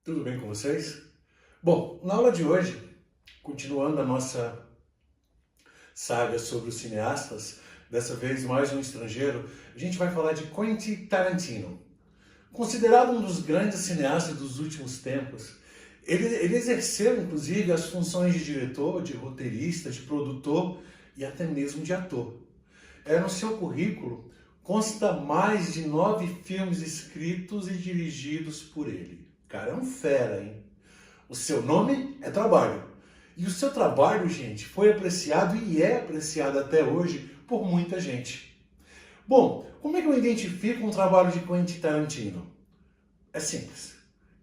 Tudo bem com vocês? Bom, na aula de hoje, continuando a nossa saga sobre os cineastas, dessa vez mais um estrangeiro, a gente vai falar de Quentin Tarantino. Considerado um dos grandes cineastas dos últimos tempos, ele exerceu inclusive as funções de diretor, de roteirista, de produtor e até mesmo de ator. No seu currículo consta mais de 9 filmes escritos e dirigidos por ele. O cara é um fera, hein? O seu nome é trabalho. E o seu trabalho, gente, foi apreciado e é apreciado até hoje por muita gente. Bom, como é que eu identifico um trabalho de Quentin Tarantino? É simples.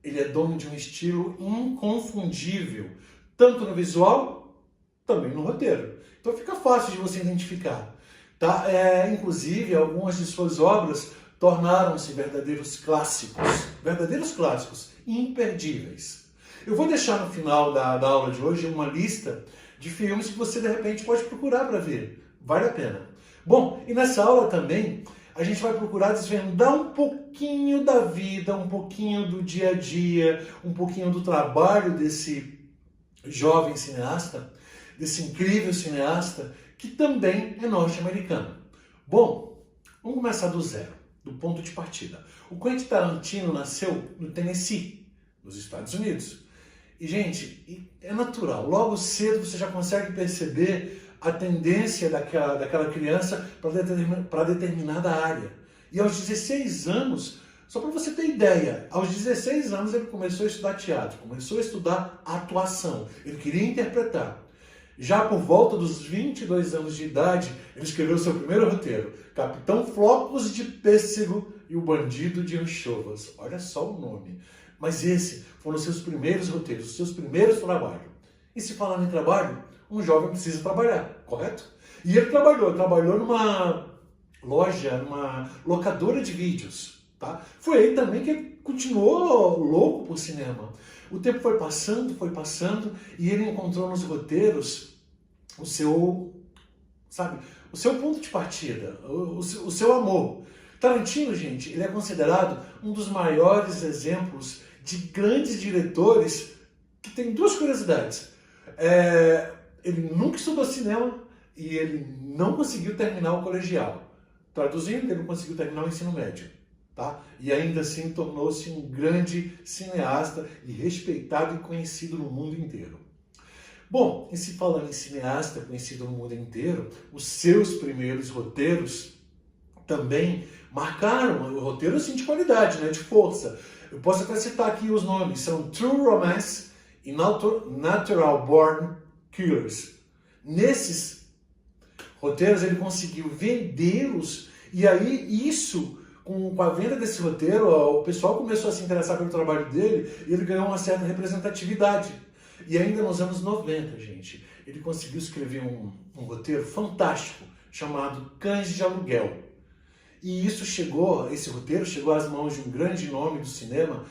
Ele é dono de um estilo inconfundível, tanto no visual, também no roteiro. Então fica fácil de você identificar. Tá? Inclusive, algumas de suas obras tornaram-se verdadeiros clássicos, imperdíveis. Eu vou deixar no final da aula de hoje uma lista de filmes que você de repente pode procurar para ver. Vale a pena. Bom, e nessa aula também a gente vai procurar desvendar um pouquinho da vida, um pouquinho do dia a dia, um pouquinho do trabalho desse jovem cineasta, desse incrível cineasta, que também é norte-americano. Bom, vamos começar do zero, do ponto de partida. O Quentin Tarantino nasceu no Tennessee, nos Estados Unidos. E, gente, é natural. Logo cedo você já consegue perceber a tendência daquela criança para determinada área. E aos 16 anos, só para você ter ideia, aos 16 anos ele começou a estudar teatro, começou a estudar atuação. Ele queria interpretar. Já por volta dos 22 anos de idade, ele escreveu seu primeiro roteiro, Capitão Flocos de Pêssego e o Bandido de Anchovas. Olha só o nome. Mas esses foram os seus primeiros roteiros, os seus primeiros trabalhos. E se falar em trabalho, um jovem precisa trabalhar, correto? E ele trabalhou numa loja, numa locadora de vídeos. Tá? Foi aí também que ele continuou louco por cinema. O tempo foi passando, e ele encontrou nos roteiros o seu ponto de partida, o seu amor. Tarantino, gente, ele é considerado um dos maiores exemplos de grandes diretores que tem duas curiosidades. Ele nunca estudou cinema e ele não conseguiu terminar o colegial. Traduzindo, ele não conseguiu terminar o ensino médio. Tá? E ainda assim tornou-se um grande cineasta e respeitado e conhecido no mundo inteiro. Bom, e se falando em cineasta conhecido no mundo inteiro, os seus primeiros roteiros também marcaram roteiros assim, de qualidade, né, de força. Eu posso até citar aqui os nomes, são True Romance e Natural Born Killers. Nesses roteiros ele conseguiu vendê-los e aí isso, com a venda desse roteiro, o pessoal começou a se interessar pelo trabalho dele e ele ganhou uma certa representatividade. E ainda nos anos 90, gente, ele conseguiu escrever um roteiro fantástico chamado Cães de Aluguel. E esse roteiro chegou às mãos de um grande nome do cinema,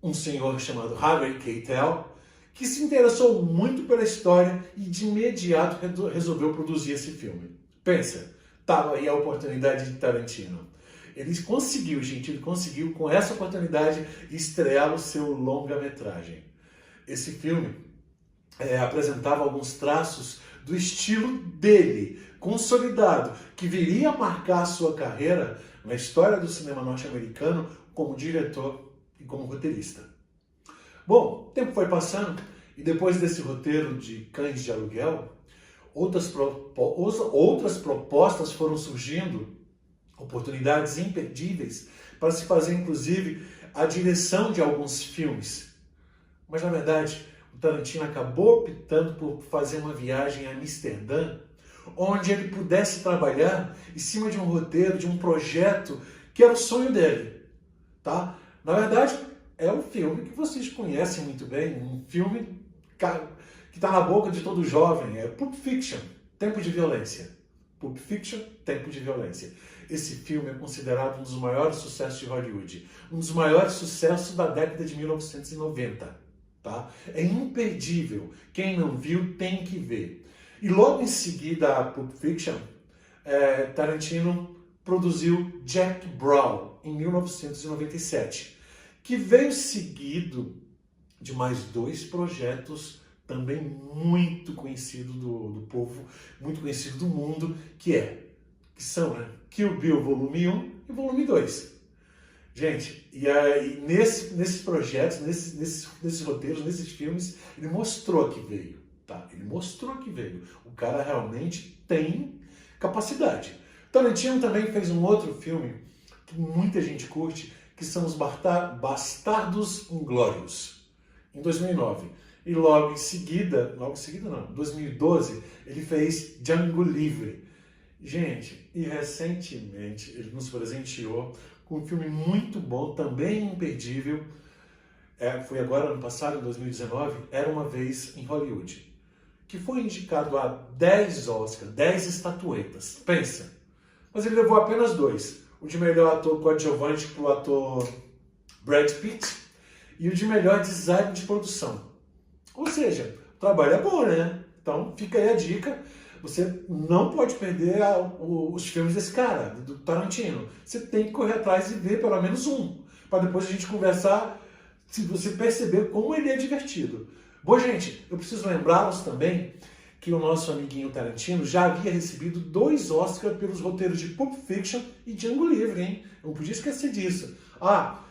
um senhor chamado Harvey Keitel, que se interessou muito pela história e de imediato resolveu produzir esse filme. Pensa, estava aí a oportunidade de Tarantino. Ele conseguiu com essa oportunidade estrear o seu longa-metragem. Esse filme apresentava alguns traços do estilo dele, consolidado, que viria a marcar a sua carreira na história do cinema norte-americano como diretor e como roteirista. Bom, o tempo foi passando e depois desse roteiro de Cães de Aluguel, outras propostas foram surgindo, oportunidades imperdíveis para se fazer, inclusive, a direção de alguns filmes. Mas, na verdade, o Tarantino acabou optando por fazer uma viagem a Amsterdã, onde ele pudesse trabalhar em cima de um roteiro, de um projeto que era o sonho dele. Tá? Na verdade, é um filme que vocês conhecem muito bem, um filme que está na boca de todo jovem, é Pulp Fiction, Tempo de Violência. Pulp Fiction, Tempo de Violência. Esse filme é considerado um dos maiores sucessos de Hollywood, um dos maiores sucessos da década de 1990. Tá? É imperdível. Quem não viu tem que ver. E logo em seguida a Pulp Fiction, Tarantino produziu Jack Brown, em 1997, que veio seguido de mais 2 projetos também muito conhecido do povo, muito conhecido do mundo, que são, né, Kill Bill Volume 1 e Volume 2. Gente, e aí nesses projetos, nesses roteiros, nesses filmes, ele mostrou que veio, tá? Ele mostrou que veio. O cara realmente tem capacidade. Tarantino também fez um outro filme que muita gente curte, que são os Bastardos Inglórios, em 2009. E logo em seguida não, 2012, ele fez Django Livre. Gente, e recentemente ele nos presenteou com um filme muito bom, também imperdível. Foi agora, ano passado, em 2019, Era Uma Vez em Hollywood, que foi indicado a 10 Oscars, 10 estatuetas. Pensa. Mas ele levou apenas 2. O de melhor ator coadjuvante para o ator Brad Pitt e o de melhor design de produção. Ou seja, o trabalho é bom, né? Então fica aí a dica. Você não pode perder os filmes desse cara, do Tarantino. Você tem que correr atrás e ver pelo menos um, para depois a gente conversar, se você perceber como ele é divertido. Bom, gente, eu preciso lembrá-los também que o nosso amiguinho Tarantino já havia recebido 2 Oscars pelos roteiros de Pulp Fiction e Django Livre, hein? Não podia esquecer disso.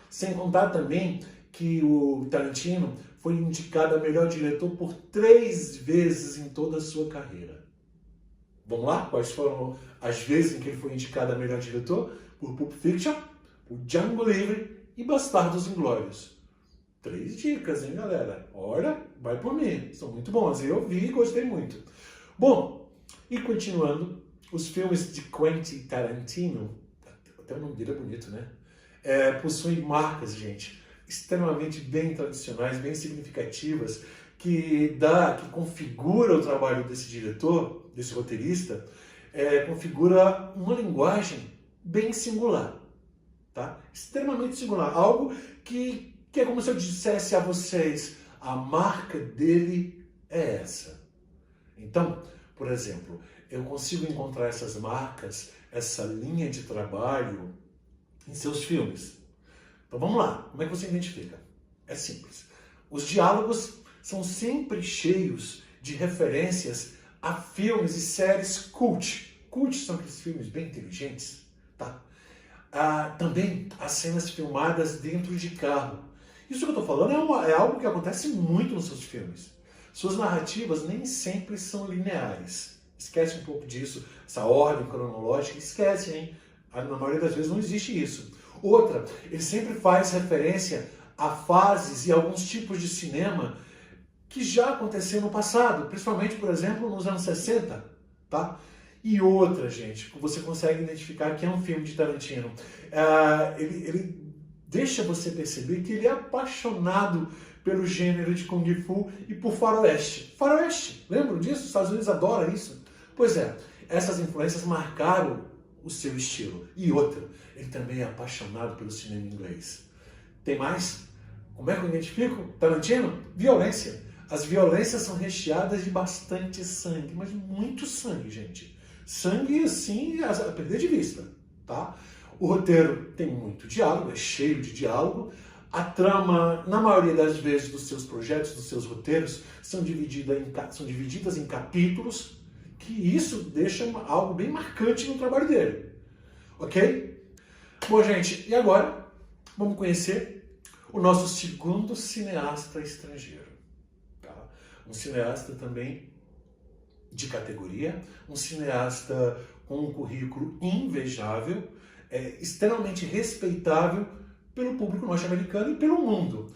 Sem contar também que o Tarantino foi indicado a melhor diretor por 3 vezes em toda a sua carreira. Vamos lá? Quais foram as vezes em que ele foi indicado a melhor diretor? Por Pulp Fiction, por Django Livre e Bastardos Inglórios. 3 dicas, hein, galera? Olha, vai por mim. São muito bons. Eu vi e gostei muito. Bom, e continuando, os filmes de Quentin Tarantino, até o nome dele é bonito, né? Possuem marcas, gente, extremamente bem tradicionais, bem significativas, que configura o trabalho desse diretor, desse roteirista, configura uma linguagem bem singular, tá? Extremamente singular. Algo que é como se eu dissesse a vocês, a marca dele é essa. Então, por exemplo, eu consigo encontrar essas marcas, essa linha de trabalho em seus filmes. Então vamos lá, como é que você identifica? É simples. Os diálogos são sempre cheios de referências a filmes e séries cult. Cult são aqueles filmes bem inteligentes, tá? Também as cenas filmadas dentro de carro. Isso que eu estou falando é algo que acontece muito nos seus filmes. Suas narrativas nem sempre são lineares. Esquece um pouco disso, essa ordem cronológica, esquece, hein? Na maioria das vezes não existe isso. Outra, ele sempre faz referência a fases e alguns tipos de cinema que já aconteceu no passado, principalmente, por exemplo, nos anos 60, tá? E outra, gente, você consegue identificar que é um filme de Tarantino. Ele deixa você perceber que ele é apaixonado pelo gênero de Kung Fu e por faroeste. Faroeste, lembram disso? Os Estados Unidos adoram isso. Pois é, essas influências marcaram o seu estilo. E outra, ele também é apaixonado pelo cinema inglês. Tem mais? Como é que eu identifico Tarantino? Violência. As violências são recheadas de bastante sangue, mas muito sangue, gente. Sangue, assim, a perder de vista, tá? O roteiro tem muito diálogo, é cheio de diálogo. A trama, na maioria das vezes, dos seus projetos, dos seus roteiros, são divididas em capítulos, que isso deixa algo bem marcante no trabalho dele. Ok? Bom, gente, e agora vamos conhecer o nosso segundo cineasta estrangeiro. Tá? Um cineasta também de categoria, um cineasta com um currículo invejável, extremamente respeitável pelo público norte-americano e pelo mundo.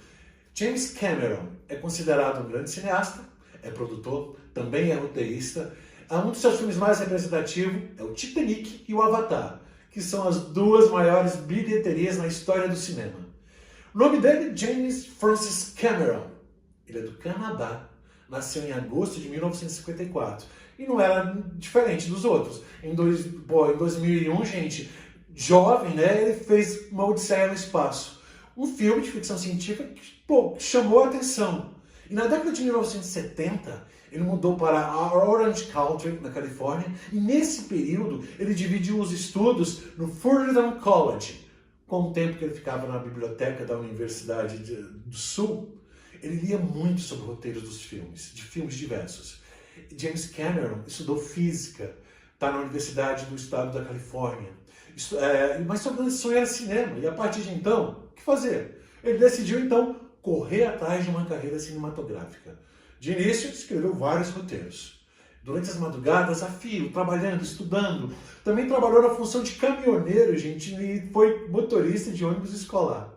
James Cameron é considerado um grande cineasta, é produtor, também é roteirista. Um dos seus filmes mais representativos é o Titanic e o Avatar, que são as 2 maiores bilheterias na história do cinema. O nome dele é James Francis Cameron. Ele é do Canadá. Nasceu em agosto de 1954. E não era diferente dos outros. Em 2001, gente, jovem, né, ele fez Uma Odisseia no Espaço. Um filme de ficção científica que chamou a atenção. E na década de 1970, ele mudou para a Orange County, na Califórnia. E nesse período, ele dividiu os estudos no Fordham College. Com o tempo que ele ficava na biblioteca da Universidade do Sul, ele lia muito sobre roteiros dos filmes, de filmes diversos. James Cameron estudou física, está na Universidade do Estado da Califórnia, mas sua grande sonho era cinema, e a partir de então, o que fazer? Ele decidiu então correr atrás de uma carreira cinematográfica. De início, escreveu vários roteiros. Durante as madrugadas, a fio, trabalhando, estudando. Também trabalhou na função de caminhoneiro, gente, e foi motorista de ônibus escolar.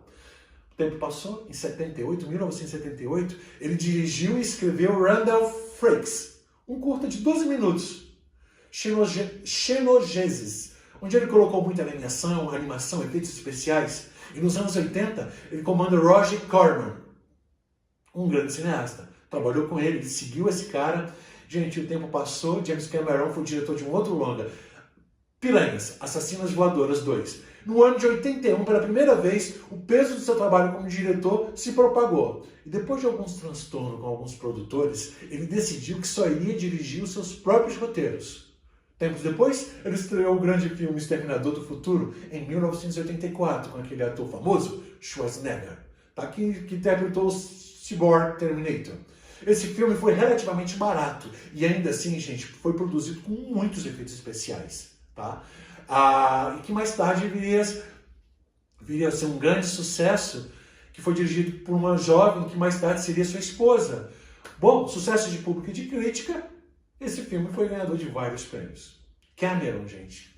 O tempo passou, em 1978, ele dirigiu e escreveu Randall Frakes, um curta de 12 minutos, Xenogenesis, onde ele colocou muita animação, efeitos especiais. E nos anos 80, ele comanda Roger Corman, um grande cineasta. Trabalhou com ele seguiu esse cara. Gente, o tempo passou, James Cameron foi o diretor de um outro longa, Piranhas, Assassinas Voadoras 2. No ano de 81, pela primeira vez, o peso do seu trabalho como diretor se propagou. E depois de alguns transtornos com alguns produtores, ele decidiu que só iria dirigir os seus próprios roteiros. Tempos depois, ele estreou o grande filme Exterminador do Futuro, em 1984, com aquele ator famoso, Schwarzenegger, tá? que interpretou o Cyborg Terminator. Esse filme foi relativamente barato e ainda assim, gente, foi produzido com muitos efeitos especiais, tá? E que mais tarde viria a ser um grande sucesso, que foi dirigido por uma jovem que mais tarde seria sua esposa. Bom, sucesso de público e de crítica, esse filme foi ganhador de vários prêmios. Cameron, gente,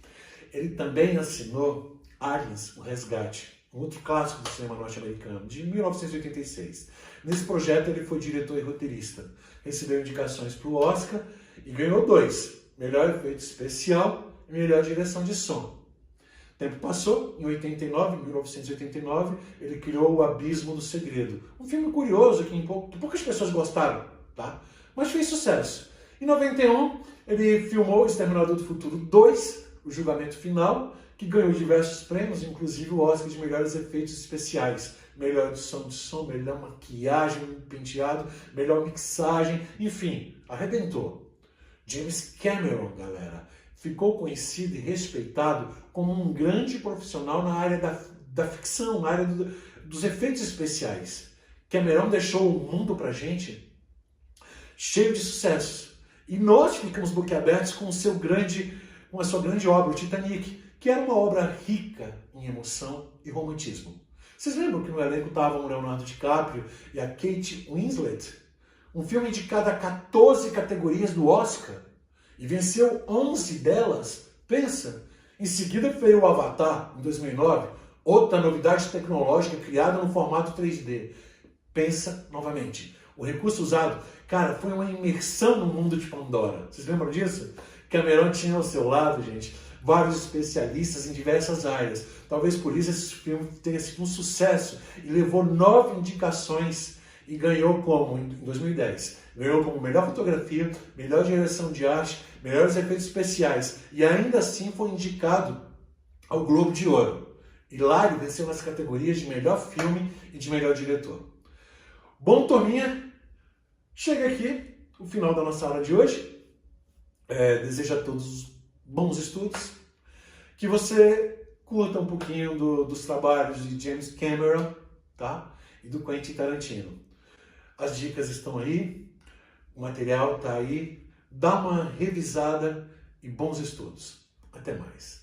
ele também assinou Aliens, o Resgate, um outro clássico do cinema norte-americano, de 1986. Nesse projeto ele foi diretor e roteirista. Recebeu indicações para o Oscar e ganhou 2. Melhor efeito especial e melhor direção de som. O tempo passou, em 1989, ele criou O Abismo do Segredo. Um filme curioso que poucas pessoas gostaram, tá? Mas fez sucesso. Em 91, ele filmou Exterminador do Futuro 2, O Julgamento Final, que ganhou diversos prêmios, inclusive o Oscar de melhores efeitos especiais. Melhor edição de som, melhor maquiagem, penteado, melhor mixagem, enfim, arrebentou. James Cameron, galera, ficou conhecido e respeitado como um grande profissional na área da ficção, na área dos efeitos especiais. Cameron deixou o mundo pra gente cheio de sucessos. E nós ficamos boquiabertos com a sua grande obra, o Titanic, que era uma obra rica em emoção e romantismo. Vocês lembram que no elenco estavam o Leonardo DiCaprio e a Kate Winslet? Um filme indicado a 14 categorias do Oscar e venceu 11 delas. Pensa! Em seguida veio o Avatar, em 2009, outra novidade tecnológica criada no formato 3D. Pensa novamente. O recurso usado, cara, foi uma imersão no mundo de Pandora. Vocês lembram disso? Cameron tinha ao seu lado, gente, vários especialistas em diversas áreas. Talvez por isso esse filme tenha sido um sucesso e levou 9 indicações e ganhou como, em 2010, ganhou como melhor fotografia, melhor direção de arte, melhores efeitos especiais e ainda assim foi indicado ao Globo de Ouro. E lá ele venceu nas categorias de melhor filme e de melhor diretor. Bom, turminha, chega aqui o final da nossa aula de hoje. Desejo a todos bons estudos, que você curta um pouquinho dos trabalhos de James Cameron, tá? E do Quentin Tarantino. As dicas estão aí, o material está aí, dá uma revisada e bons estudos. Até mais.